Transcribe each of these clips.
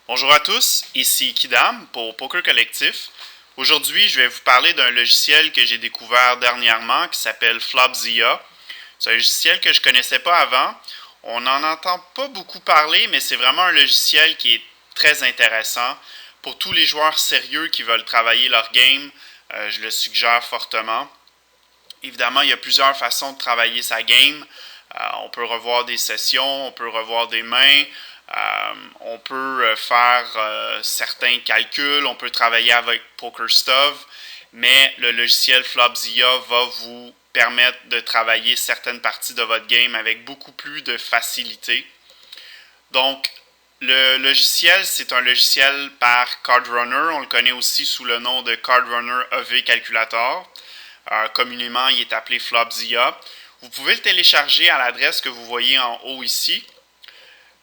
Bonjour à tous, ici Kidam pour Poker Collectif. Aujourd'hui, je vais vous parler d'un logiciel que j'ai découvert dernièrement qui s'appelle Flopzilla. C'est un logiciel que je ne connaissais pas avant. On n'en entend pas beaucoup parler, mais c'est vraiment un logiciel qui est très intéressant. Pour tous les joueurs sérieux qui veulent travailler leur game, je le suggère fortement. Évidemment, il y a plusieurs façons de travailler sa game. On peut revoir des sessions, on peut revoir des mains, on peut faire certains calculs, on peut travailler avec PokerStove, mais le logiciel Flopzilla va vous permettre de travailler certaines parties de votre game avec beaucoup plus de facilité. Donc, le logiciel, c'est un logiciel par CardRunner. On le connaît aussi sous le nom de CardRunner EV Calculator. Communément, il est appelé Flopzilla. Vous pouvez le télécharger à l'adresse que vous voyez en haut ici.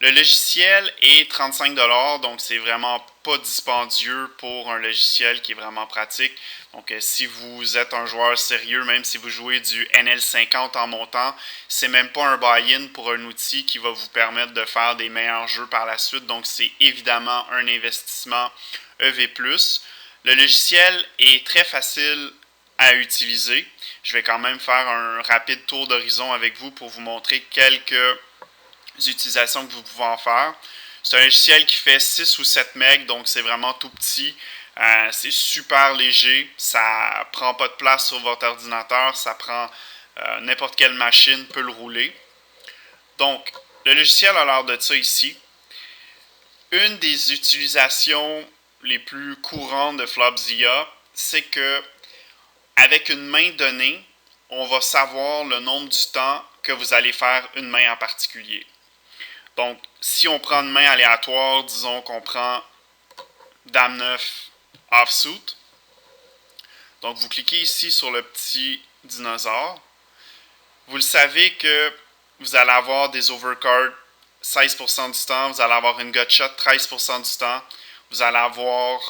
Le logiciel est 35 $, donc c'est vraiment pas dispendieux pour un logiciel qui est vraiment pratique. Donc si vous êtes un joueur sérieux, même si vous jouez du NL50 en montant, c'est même pas un buy-in pour un outil qui va vous permettre de faire des meilleurs jeux par la suite. Donc c'est évidemment un investissement EV+. Le logiciel est très facile à utiliser. Je vais quand même faire un rapide tour d'horizon avec vous pour vous montrer quelques utilisations que vous pouvez en faire. C'est un logiciel qui fait 6 ou 7 MB, donc c'est vraiment tout petit. C'est super léger, ça prend pas de place sur votre ordinateur, ça prend n'importe quelle machine peut le rouler. Donc, le logiciel a l'air de ça ici. Une des utilisations les plus courantes de Flopzilla, c'est que avec une main donnée, on va savoir le nombre du temps que vous allez faire une main en particulier. Donc, si on prend une main aléatoire, disons qu'on prend Dame 9 offsuit. Donc, vous cliquez ici sur le petit dinosaure. Vous le savez que vous allez avoir des overcards 16% du temps, vous allez avoir une gutshot 13% du temps, vous allez avoir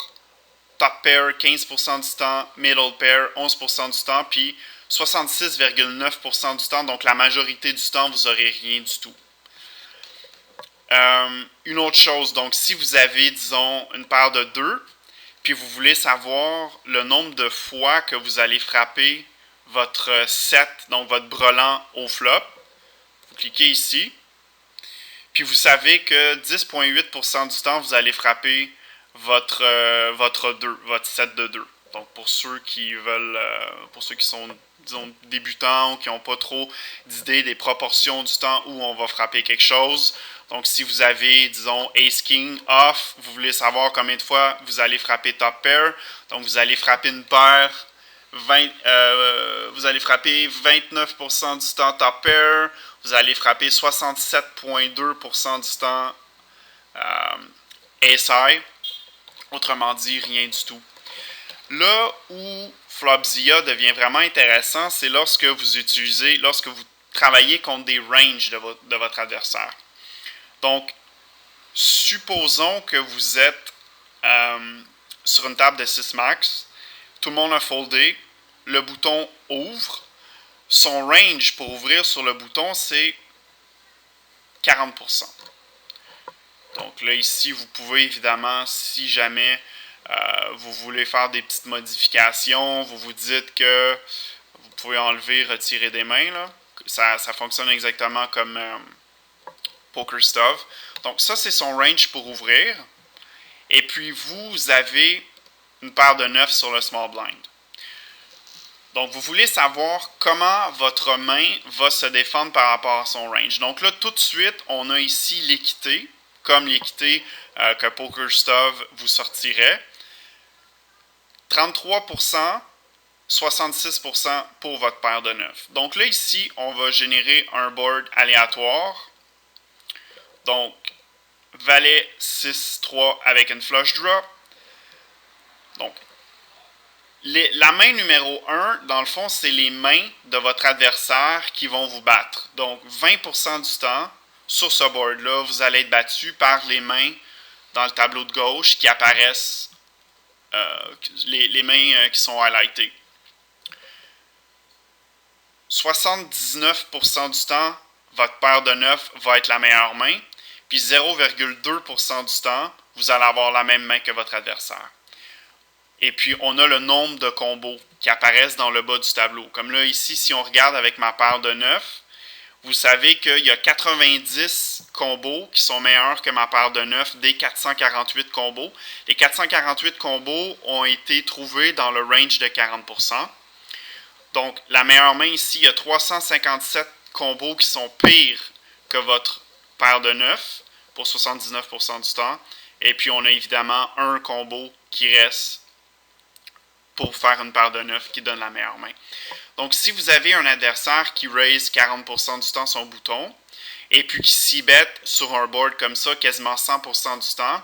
top pair 15% du temps, middle pair 11% du temps, puis 66,9% du temps, donc la majorité du temps, vous n'aurez rien du tout. Une autre chose, donc si vous avez, disons, une paire de 2, puis vous voulez savoir le nombre de fois que vous allez frapper votre 7, donc votre brelan au flop, vous cliquez ici, puis vous savez que 10,8% du temps, vous allez frapper votre 2, votre 7 de 2. Donc pour ceux qui veulent, pour ceux qui sont, disons, débutants ou qui n'ont pas trop d'idées des proportions du temps où on va frapper quelque chose. Donc si vous avez, disons, Ace King off, vous voulez savoir combien de fois vous allez frapper top pair. Donc vous allez frapper une paire, vous allez frapper 29% du temps top pair. Vous allez frapper 67,2% du temps SI. Autrement dit, rien du tout. Là où Flopzilla devient vraiment intéressant, c'est lorsque vous travaillez contre des ranges de votre adversaire. Donc, supposons que vous êtes sur une table de 6 max, tout le monde a foldé, le bouton ouvre, son range pour ouvrir sur le bouton, c'est 40%. Donc là, ici, vous pouvez évidemment, si jamais vous voulez faire des petites modifications, vous vous dites que vous pouvez enlever, retirer des mains. Là. Ça fonctionne exactement comme PokerStove. Donc ça, c'est son range pour ouvrir. Et puis, vous avez une paire de 9 sur le small blind. Donc, vous voulez savoir comment votre main va se défendre par rapport à son range. Donc là, tout de suite, on a ici l'équité, comme l'équité que PokerStove vous sortirait. 33%, 66% pour votre paire de 9. Donc là, ici, on va générer un board aléatoire. Donc, valet 6-3 avec une flush draw. Donc, la main numéro 1, dans le fond, c'est les mains de votre adversaire qui vont vous battre. Donc, 20% du temps, sur ce board-là, vous allez être battu par les mains dans le tableau de gauche qui apparaissent, les mains qui sont highlightées. 79% du temps, votre paire de 9 va être la meilleure main. Puis 0,2% du temps, vous allez avoir la même main que votre adversaire. Et puis, on a le nombre de combos qui apparaissent dans le bas du tableau. Comme là, ici, si on regarde avec ma paire de 9, vous savez qu'il y a 90 combos qui sont meilleurs que ma paire de 9 des 448 combos. Les 448 combos ont été trouvés dans le range de 40%. Donc, la meilleure main ici, il y a 357 combos qui sont pires que votre paire de 9 pour 79% du temps. Et puis, on a évidemment un combo qui reste pour faire une paire de 9 qui donne la meilleure main. Donc, si vous avez un adversaire qui raise 40% du temps son bouton et puis qui s'y bet sur un board comme ça quasiment 100% du temps,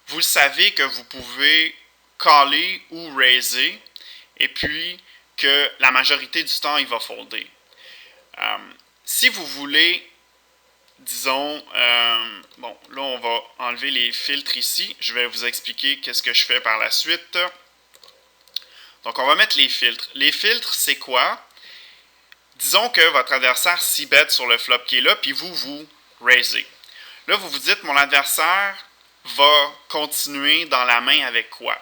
vous savez que vous pouvez caller ou raiser et puis que la majorité du temps, il va folder. Si vous voulez, disons, bon, là, on va enlever les filtres ici. Je vais vous expliquer qu'est-ce que je fais par la suite. Donc, on va mettre les filtres. Les filtres, c'est quoi? Disons que votre adversaire s'y bet sur le flop qui est là, puis vous raisez. Là, vous vous dites, mon adversaire va continuer dans la main avec quoi?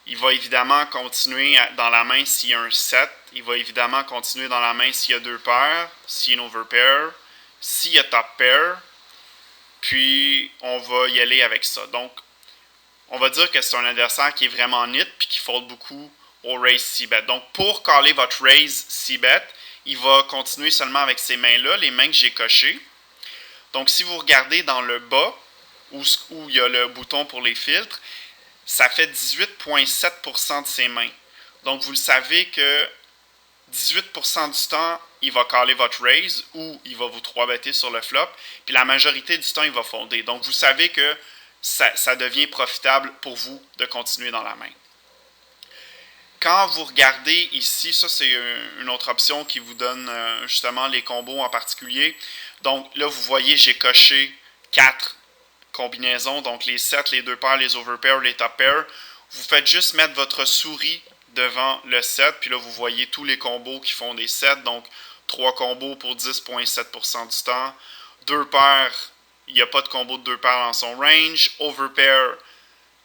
Il va évidemment continuer dans la main s'il y a un 7. Il va évidemment continuer dans la main s'il y a 2 paires, s'il y a une overpair, s'il y a top pair. Puis, on va y aller avec ça. Donc, on va dire que c'est un adversaire qui est vraiment nit puis qui fold beaucoup au raise c-bet. Donc, pour caller votre raise c-bet, il va continuer seulement avec ces mains-là, les mains que j'ai cochées. Donc, si vous regardez dans le bas, où il y a le bouton pour les filtres, ça fait 18,7% de ses mains. Donc, vous le savez que 18% du temps, il va caller votre raise ou il va vous 3-better sur le flop. Puis la majorité du temps, il va fonder. Donc, vous savez que ça devient profitable pour vous de continuer dans la main. Quand vous regardez ici, ça c'est une autre option qui vous donne justement les combos en particulier. Donc là, vous voyez, j'ai coché 4 combinaisons, donc les 7, les 2 paires, les overpairs, les top pairs. Vous faites juste mettre votre souris devant le 7, puis là, vous voyez tous les combos qui font des 7, donc 3 combos pour 10,7% du temps. 2 paires, il n'y a pas de combo de 2 paires dans son range. Overpair,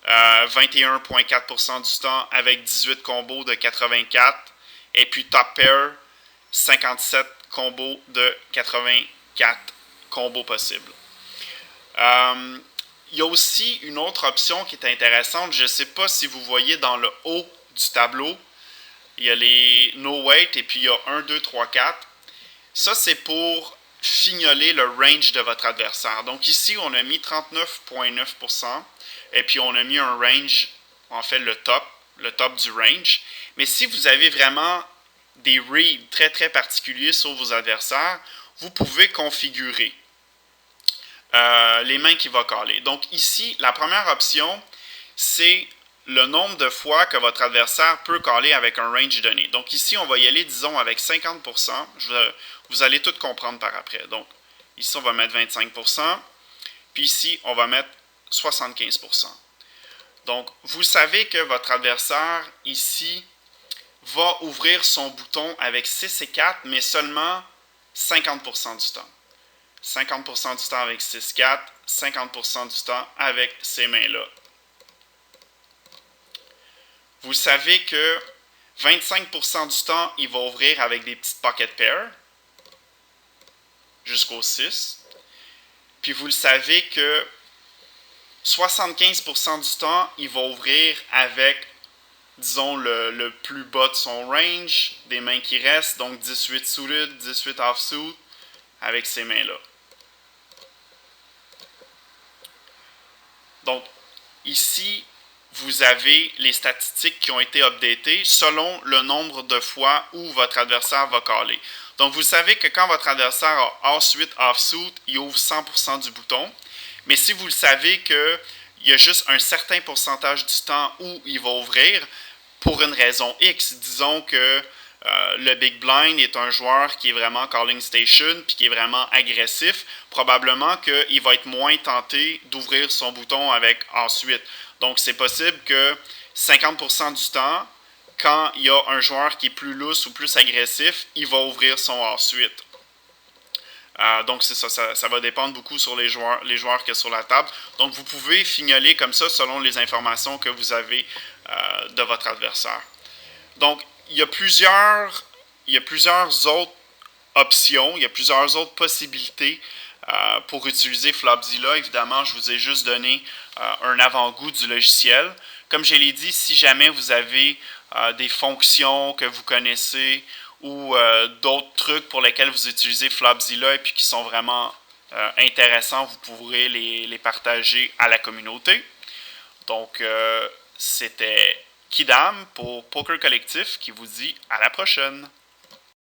21,4% du temps avec 18 combos de 84. Et puis top pair, 57 combos de 84 combos possibles. Il y a aussi une autre option qui est intéressante. Je ne sais pas si vous voyez dans le haut du tableau, il y a les no weight et puis il y a 1, 2, 3, 4. Ça, c'est pour fignoler le range de votre adversaire. Donc ici, on a mis 39,9%. Et puis, on a mis un range, en fait, le top du range. Mais si vous avez vraiment des reads très, très particuliers sur vos adversaires, vous pouvez configurer les mains qui vont caller. Donc, ici, la première option, c'est le nombre de fois que votre adversaire peut caller avec un range donné. Donc, ici, on va y aller, disons, avec 50%. Vous allez tout comprendre par après. Donc, ici, on va mettre 25%. Puis ici, on va mettre 75%. Donc, vous savez que votre adversaire, ici, va ouvrir son bouton avec 6 et 4, mais seulement 50% du temps. 50% du temps avec 6, 4, 50% du temps avec ces mains-là. Vous savez que 25% du temps, il va ouvrir avec des petites pocket pairs jusqu'au 6. Puis vous le savez que 75% du temps, il va ouvrir avec, disons, le plus bas de son range, des mains qui restent, donc 18 suited, 18 offsuit, avec ces mains-là. Donc, ici, vous avez les statistiques qui ont été updatées selon le nombre de fois où votre adversaire va caller. Donc, vous savez que quand votre adversaire a offsuit, offsuit, il ouvre 100% du bouton. Mais si vous le savez qu'il y a juste un certain pourcentage du temps où il va ouvrir, pour une raison X, disons que le Big Blind est un joueur qui est vraiment calling station puis qui est vraiment agressif, probablement qu'il va être moins tenté d'ouvrir son bouton avec ensuite. Donc, c'est possible que 50% du temps, quand il y a un joueur qui est plus lousse ou plus agressif, il va ouvrir son ensuite. Donc c'est ça, ça va dépendre beaucoup sur les joueurs qu'il y a sur la table. Donc vous pouvez fignoler comme ça selon les informations que vous avez de votre adversaire. Donc il y a plusieurs autres options, il y a plusieurs autres possibilités pour utiliser Flopzilla. Évidemment, je vous ai juste donné un avant-goût du logiciel. Comme je l'ai dit, si jamais vous avez des fonctions que vous connaissez ou d'autres trucs pour lesquels vous utilisez Flopzilla et puis qui sont vraiment intéressants, vous pourrez les partager à la communauté. Donc, c'était Kidam pour Poker Collectif qui vous dit à la prochaine.